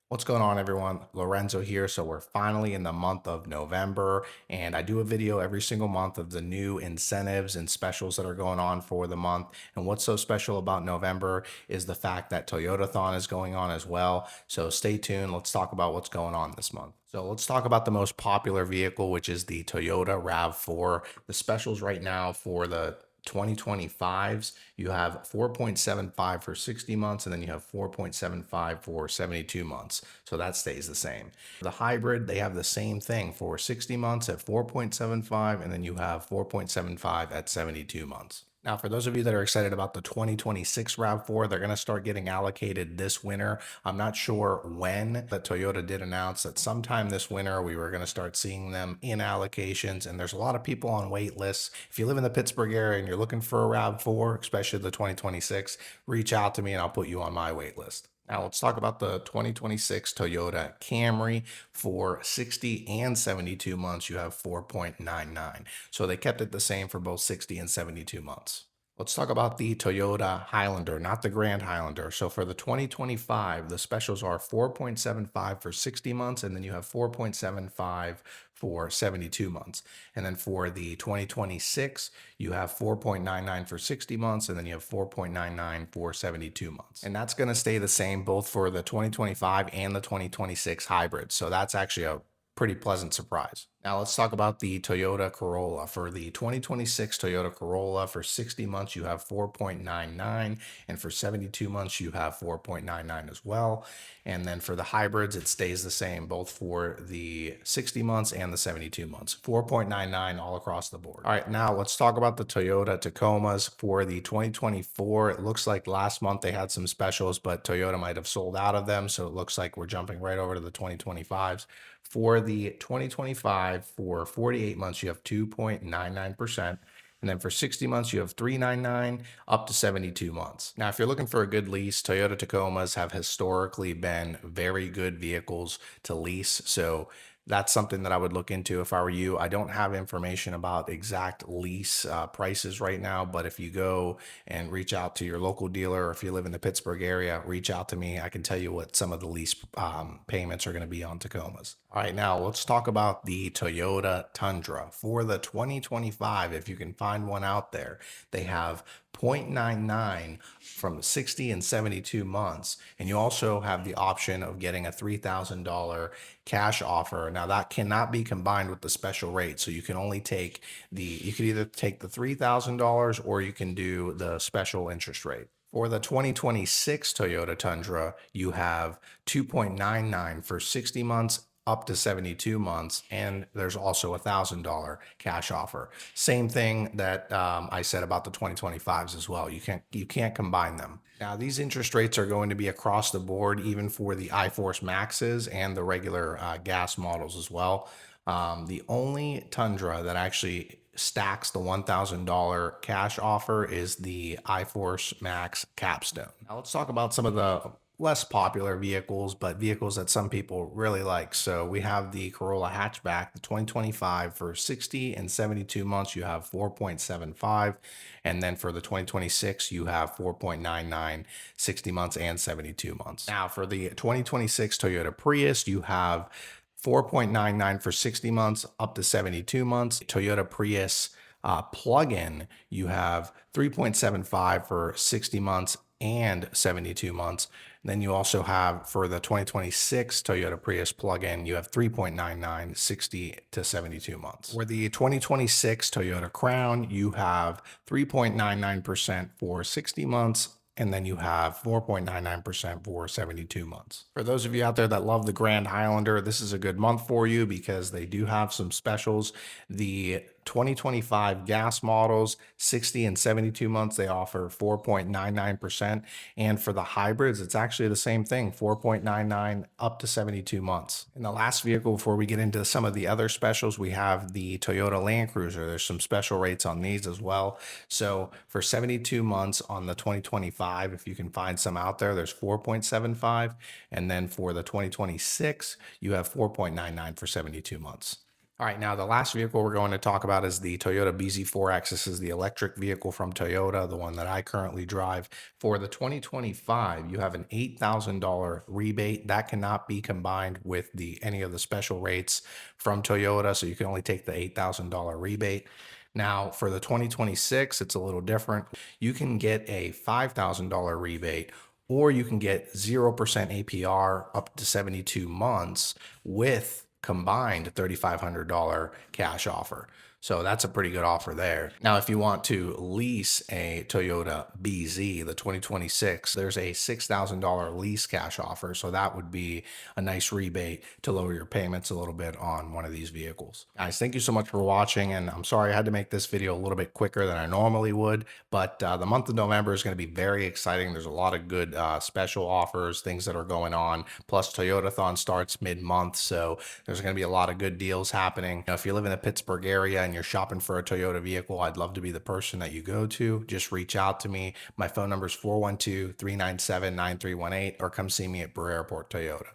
What's going on, everyone? Lorenzo here. So we're finally in the month of November, and I do a video every single month of the new incentives and specials that are going on for the month. And what's so special about November is the fact that Toyotathon is going on as well. So stay tuned. Let's talk about what's going on this month. So let's talk about the most popular vehicle, which is the Toyota RAV4. The specials right now for the 2025s, you have 4.75 for 60 months, and then you have 4.75 for 72 months. So that stays the same. The hybrid, they have the same thing for 60 months at 4.75, and then you have 4.75 at 72 months. Now, for those of you that are excited about the 2026 RAV4, they're going to start getting allocated this winter. I'm not sure when, but Toyota did announce that sometime this winter we were going to start seeing them in allocations, and there's a lot of people on wait lists. If you live in the Pittsburgh area and you're looking for a RAV4, especially the 2026, reach out to me and I'll put you on my wait list. Now let's talk about the 2026 Toyota Camry. For 60 and 72 months, you have 4.99. So they kept it the same for both 60 and 72 months. Let's talk about the Toyota Highlander, not the Grand Highlander. So for the 2025, the specials are 4.75 for 60 months, and then you have 4.75 for 72 months. And then for the 2026, you have 4.99 for 60 months, and then you have 4.99 for 72 months. And that's going to stay the same both for the 2025 and the 2026 hybrids. So that's actually a pretty pleasant surprise. Now let's talk about the Toyota Corolla. For the 2026 Toyota Corolla, for 60 months, you have 4.99, and for 72 months, you have 4.99 as well. And then for the hybrids, it stays the same, both for the 60 months and the 72 months, 4.99 all across the board. All right, now let's talk about the Toyota Tacomas. For the 2024, it looks like last month they had some specials, but Toyota might have sold out of them. So it looks like we're jumping right over to the 2025s. For the 2025, for 48 months, you have 2.99%. And then for 60 months, you have 3.99 up to 72 months. Now, if you're looking for a good lease, Toyota Tacomas have historically been very good vehicles to lease. So that's something that I would look into if I were you. I don't have information about exact lease prices right now, but if you go and reach out to your local dealer, or if you live in the Pittsburgh area, reach out to me. I can tell you what some of the lease payments are going to be on Tacomas. All right, now let's talk about the Toyota Tundra. For the 2025, if you can find one out there, they have 0.99 from 60 and 72 months. And you also have the option of getting a $3,000 cash offer. Now that cannot be combined with the special rate. So you can only take you could either take the $3,000 or you can do the special interest rate. For the 2026 Toyota Tundra, you have 2.99 for 60 months up to 72 months, and there's also $1,000 cash offer. Same thing that I said about the 2025s as well. You can't combine them. Now these interest rates are going to be across the board, even for the iForce Maxes and the regular gas models as well. The only Tundra that actually stacks the $1,000 cash offer is the iForce Max Capstone. Now let's talk about some of the less popular vehicles, but vehicles that some people really like. So we have the Corolla hatchback, the 2025. For 60 and 72 months, you have 4.75. And then for the 2026, you have 4.99, 60 months and 72 months. Now for the 2026 Toyota Prius, you have 4.99 for 60 months up to 72 months. Toyota Prius plug-in, you have 3.75 for 60 months and 72 months. Then you also have, for the 2026 Toyota Prius plug-in, you have 3.99, 60 to 72 months. For the 2026 Toyota Crown, you have 3.99% for 60 months, and then you have 4.99% for 72 months. For those of you out there that love the Grand Highlander, this is a good month for you because they do have some specials. The 2025 gas models, 60 and 72 months, they offer 4.99%. And for the hybrids, it's actually the same thing, 4.99 up to 72 months. In the last vehicle, before we get into some of the other specials, we have the Toyota Land Cruiser. There's some special rates on these as well. So for 72 months on the 2025, if you can find some out there, there's 4.75. And then for the 2026, you have 4.99 for 72 months. All right, now the last vehicle we're going to talk about is the Toyota BZ4X. This is the electric vehicle from Toyota, the one that I currently drive. For the 2025, you have an $8,000 rebate that cannot be combined with the any of the special rates from Toyota, so you can only take the $8,000 rebate. Now, for the 2026, it's a little different. You can get a $5,000 rebate, or you can get 0% APR up to 72 months with combined $3,500 cash offer. So that's a pretty good offer there. Now, if you want to lease a Toyota BZ, the 2026, there's a $6,000 lease cash offer. So that would be a nice rebate to lower your payments a little bit on one of these vehicles. Guys, thank you so much for watching. And I'm sorry I had to make this video a little bit quicker than I normally would, but the month of November is going to be very exciting. There's a lot of good special offers, things that are going on. Plus, Toyotathon starts mid-month. So there's going to be a lot of good deals happening. If you live in the Pittsburgh area and you're shopping for a Toyota vehicle, I'd love to be the person that you go to. Just reach out to me. My phone number is 412-397-9318, or come see me at Brewer Airport Toyota.